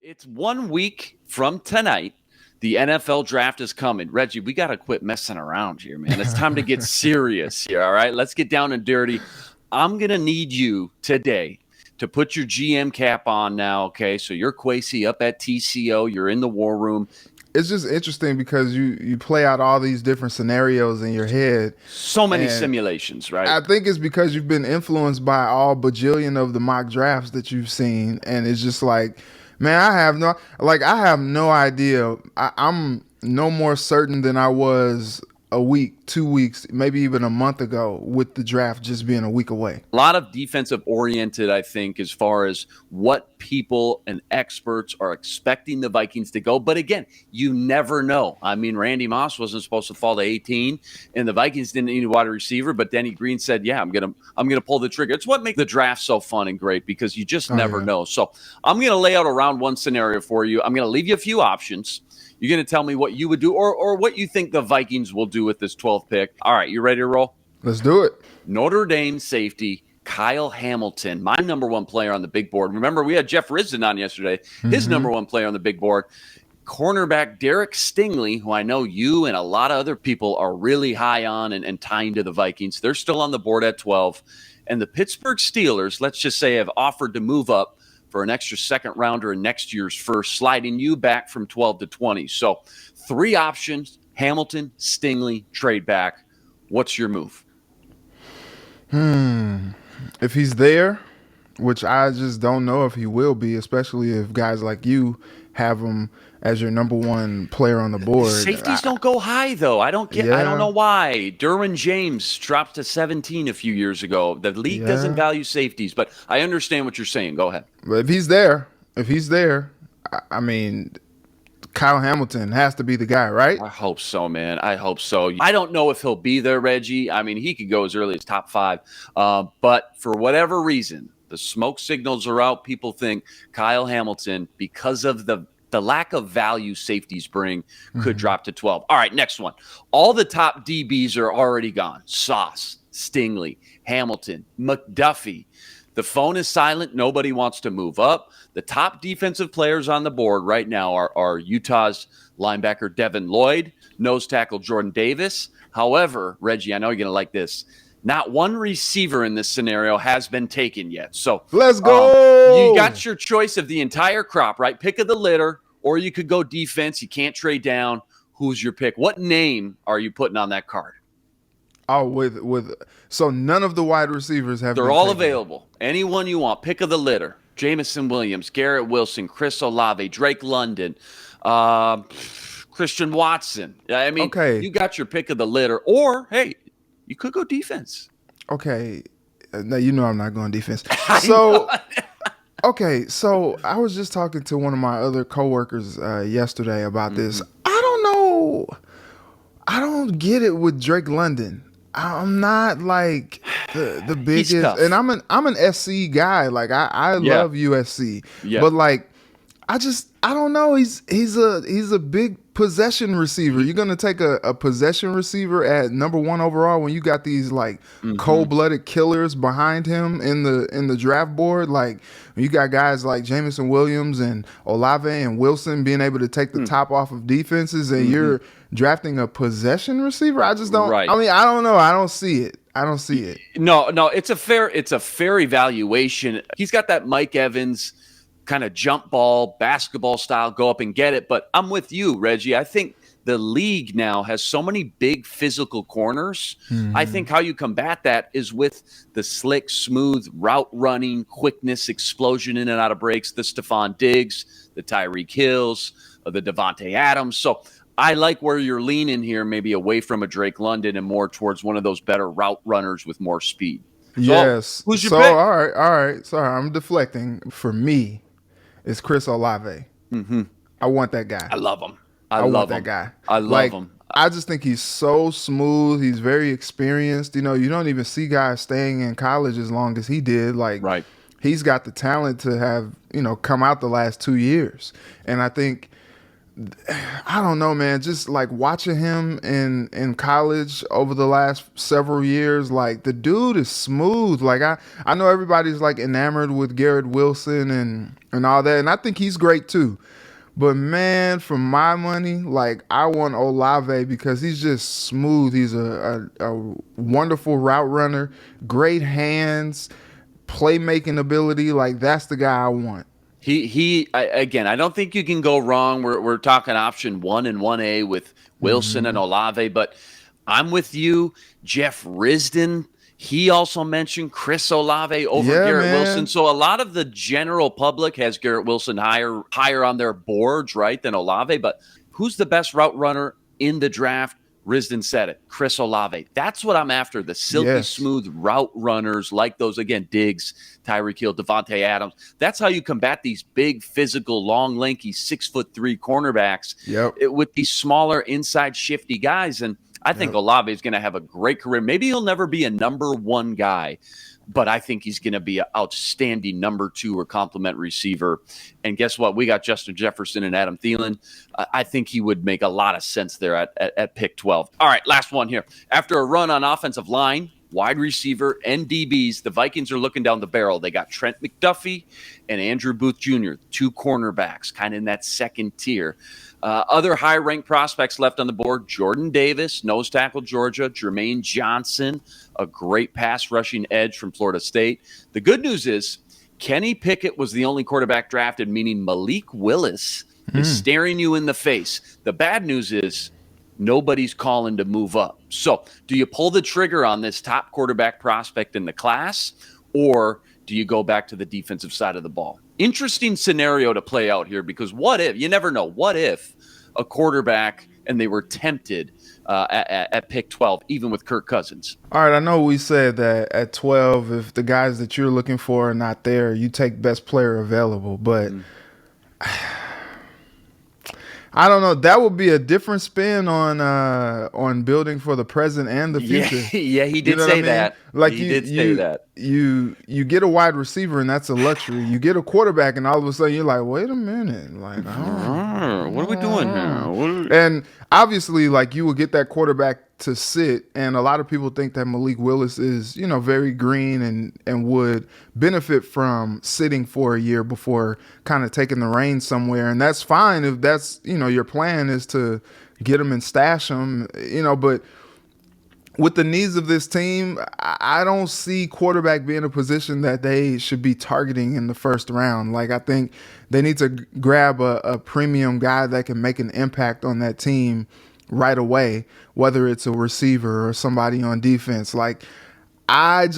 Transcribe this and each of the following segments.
It's 1 week from tonight. The NFL draft is coming. Reggie, we got to quit messing around here, man. It's time to get serious here, all right? Let's get down and dirty. I'm going to need you today to put your GM cap on now, okay? So you're Kwesi up at TCO. You're in the war room. It's just interesting because you play out all these different scenarios in your head. So many simulations, right? I think it's because you've been influenced by all bajillion of the mock drafts that you've seen, and it's just like, man, I have no idea. I'm no more certain than I was a week, 2 weeks, maybe even a month ago with the draft just being a week away. A lot of defensive oriented, I think, as far as what people and experts are expecting the Vikings to go. But again, you never know. I mean, Randy Moss wasn't supposed to fall to 18, and the Vikings didn't need a wide receiver. But Denny Green said, "Yeah, I'm gonna pull the trigger." It's what makes the draft so fun and great because you just never know. So I'm gonna lay out a round one scenario for you. I'm gonna leave you a few options. You're going to tell me what you would do or what you think the Vikings will do with this 12th pick. All right, you ready to roll? Let's do it. Notre Dame safety Kyle Hamilton, my number one player on the big board. Remember, we had Jeff Risdon on yesterday, his number one player on the big board. Cornerback Derek Stingley, who I know you and a lot of other people are really high on and tying to the Vikings. They're still on the board at 12. And the Pittsburgh Steelers, let's just say, have offered to move up for an extra second rounder in next year's first, sliding you back from 12 to 20. So 3 options, Hamilton, Stingley, trade back. What's your move? If he's there, which I just don't know if he will be, especially if guys like you have him as your number one player on the board. Safeties don't go high, though. I don't know why. Derwin James dropped to 17 a few years ago. The league doesn't value safeties, but I understand what you're saying. Go ahead. But if he's there, I mean, Kyle Hamilton has to be the guy, right? I hope so, man. I hope so. I don't know if he'll be there, Reggie. I mean, he could go as early as top 5. But for whatever reason, the smoke signals are out. People think Kyle Hamilton, because of the lack of value safeties bring, could drop to 12. All right, next one. All the top DBs are already gone. Sauce, Stingley, Hamilton, McDuffie. The phone is silent. Nobody wants to move up. The top defensive players on the board right now are Utah's linebacker Devin Lloyd, nose tackle Jordan Davis. However, Reggie, I know you're going to like this. Not one receiver in this scenario has been taken yet. So let's go. You got your choice of the entire crop, right? Pick of the litter, or you could go defense. You can't trade down. Who's your pick? What name are you putting on that card? Oh, so none of the wide receivers have. They're all available. Anyone you want. Pick of the litter. Jamison Williams, Garrett Wilson, Chris Olave, Drake London, Christian Watson. I mean, You got your pick of the litter. Or, hey, you could go defense. Okay. No, you know I'm not going defense. So, okay. So I was just talking to one of my other coworkers yesterday about this. I don't know. I don't get it with Drake London. I'm not like the biggest, and I'm an SC guy. Like I love USC, but like I don't know. He's a big possession receiver. You're gonna take a possession receiver at number 1 overall when you got these like cold-blooded killers behind him in the draft board. Like you got guys like Jamison Williams and Olave and Wilson being able to take the top off of defenses, and you're drafting a possession receiver. I just don't. Right. I mean, I don't know. I don't see it. No, it's a fair evaluation. He's got that Mike Evans kind of jump ball, basketball style, go up and get it. But I'm with you, Reggie. I think the league now has so many big physical corners. I think how you combat that is with the slick, smooth route running, quickness, explosion in and out of breaks, the Stephon Diggs, the Tyreek Hills, the Devontae Adams. So I like where you're leaning here, maybe away from a Drake London and more towards one of those better route runners with more speed. So, yes. Who's your pick? All right. Sorry, I'm deflecting. For me, it's Chris Olave. I want that guy. I love him. I want that guy. I love him. I just think he's so smooth. He's very experienced. You know, you don't even see guys staying in college as long as he did. Like, he's got the talent to have, come out the last 2 years. And I think I don't know, man. Just like watching him in college over the last several years, like the dude is smooth. Like I know everybody's like enamored with Garrett Wilson and all that, and I think he's great too. But man, for my money, like I want Olave because he's just smooth. He's a wonderful route runner, great hands, playmaking ability. Like that's the guy I want. Again, I don't think you can go wrong. We're talking option 1 and 1A with Wilson and Olave, but I'm with you. Jeff Risdon, he also mentioned Chris Olave over Yeah, Garrett man. Wilson. So a lot of the general public has Garrett Wilson higher on their boards, right, than Olave. But who's the best route runner in the draft? Risdon said it. Chris Olave. That's what I'm after. The silky Yes. smooth route runners like those, again, Diggs, Tyreek Hill, Devontae Adams. That's how you combat these big, physical, long, lanky, 6'3" cornerbacks with these smaller, inside shifty guys. And I think Olave is going to have a great career. Maybe he'll never be a number one guy, but I think he's going to be an outstanding number 2 or complement receiver. And guess what? We got Justin Jefferson and Adam Thielen. I think he would make a lot of sense there at pick 12. All right, last one here. After a run on offensive line, wide receiver, and DBs, the Vikings are looking down the barrel. They got Trent McDuffie and Andrew Booth Jr., 2 cornerbacks, kind of in that second tier. Other high-ranked prospects left on the board: Jordan Davis, nose tackle, Georgia; Jermaine Johnson, a great pass rushing edge from Florida State. The good news is Kenny Pickett was the only quarterback drafted, meaning Malik Willis is staring you in the face. The bad news is nobody's calling to move up. So do you pull the trigger on this top quarterback prospect in the class, or do you go back to the defensive side of the ball? Interesting scenario to play out here, because what if, you never know, what if a quarterback and they were tempted at pick 12, even with Kirk Cousins? All right, I know we said that at 12, if the guys that you're looking for are not there, you take best player available. But I don't know. That would be a different spin on building for the present and the future. Yeah, he did say that. Like he did say that. You get a wide receiver and that's a luxury. You get a quarterback and all of a sudden you're like, wait a minute, like, what are we doing here? And obviously, like, you will get that quarterback to sit, and a lot of people think that Malik Willis is, very green and would benefit from sitting for a year before kind of taking the reins somewhere. And that's fine if that's, your plan is to get him and stash him, but with the needs of this team, I don't see quarterback being a position that they should be targeting in the first round. Like, I think they need to grab a premium guy that can make an impact on that team right away, whether it's a receiver or somebody on defense. Like, I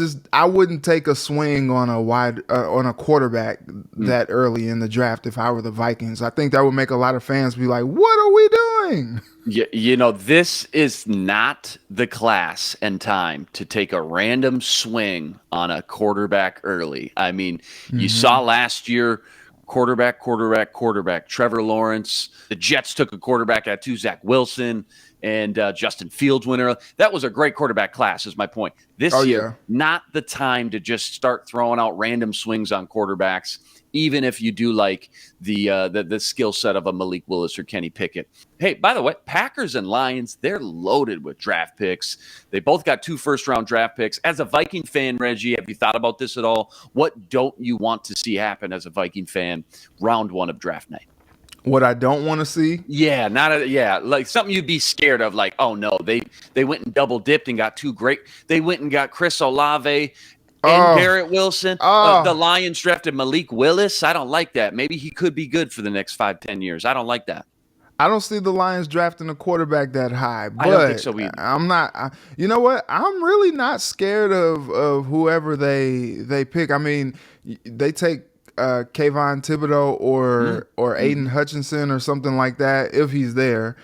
wouldn't take a swing on a quarterback that early in the draft if I were the Vikings. I think that would make a lot of fans be like, "What are we doing?" Yeah, this is not the class and time to take a random swing on a quarterback early. I mean, you saw last year, quarterback. Trevor Lawrence. The Jets took a quarterback at 2, Zach Wilson, and Justin Fields went early. That was a great quarterback class, is my point. This year, not the time to just start throwing out random swings on quarterbacks, even if you do like the skill set of a Malik Willis or Kenny Pickett. Hey, by the way, Packers and Lions, they're loaded with draft picks. They both got 2 first-round draft picks. As a Viking fan, Reggie, have you thought about this at all? What don't you want to see happen as a Viking fan round 1 of draft night? What I don't want to see? Yeah, like something you'd be scared of, like, oh no, they went and double dipped and got 2 great. They went and got Chris Olave and Garrett Wilson. The Lions drafted Malik Willis. I don't like that. Maybe he could be good for the next 5-10 years. I don't like that. I don't see the Lions drafting a quarterback that high, but I don't think so either. I'm not. You know what? I'm really not scared of whoever they pick. I mean, they take Kayvon Thibodeau or Aiden Hutchinson or something like that if he's there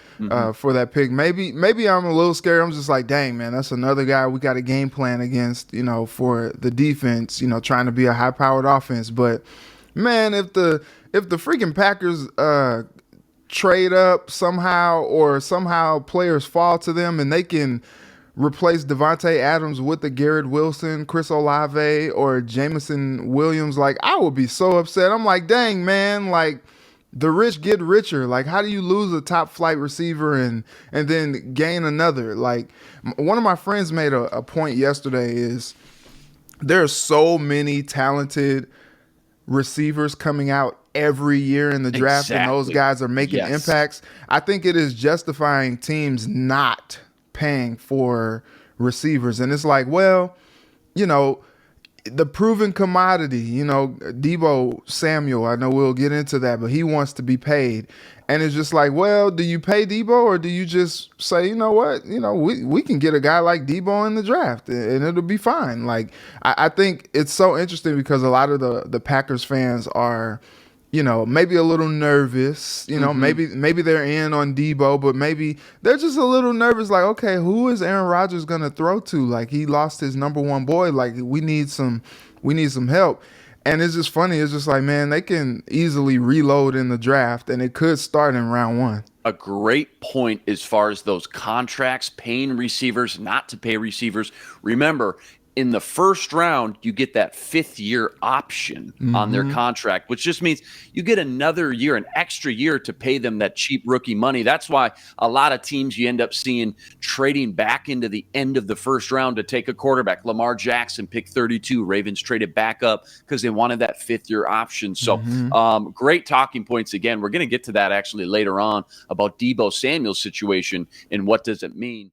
for that pick. Maybe I'm a little scared. I'm just like, dang, man, that's another guy we got a game plan against, for the defense, trying to be a high-powered offense. But man, if the freaking Packers trade up somehow, or somehow players fall to them and they can replace Devontae Adams with the Garrett Wilson, Chris Olave, or Jameson Williams, like, I would be so upset. I'm like, dang, man, like, the rich get richer. Like, how do you lose a top flight receiver and then gain another? Like, one of my friends made a point yesterday is there are so many talented receivers coming out every year in the draft, and those Exactly. guys are making Yes. impacts. I think it is justifying teams not paying for receivers. And it's like, well, you know, the proven commodity, Debo Samuel, I know we'll get into that, but he wants to be paid. And it's just like, well, do you pay Debo or do you just say, you know what, we can get a guy like Debo in the draft and it'll be fine. Like, I think it's so interesting because a lot of the Packers fans are, maybe a little nervous. Maybe they're in on Debo, but maybe they're just a little nervous. Like, okay, who is Aaron Rodgers gonna throw to? Like, he lost his number one boy. Like, we need some help. And it's just funny. It's just like, man, they can easily reload in the draft, and it could start in round one. A great point as far as those contracts, paying receivers, not to pay receivers. Remember, in the first round, you get that 5th-year option on their contract, which just means you get another year, an extra year to pay them that cheap rookie money. That's why a lot of teams you end up seeing trading back into the end of the first round to take a quarterback. Lamar Jackson, pick 32. Ravens traded back up because they wanted that 5th-year option. So great talking points again. We're going to get to that actually later on about Debo Samuel's situation and what does it mean.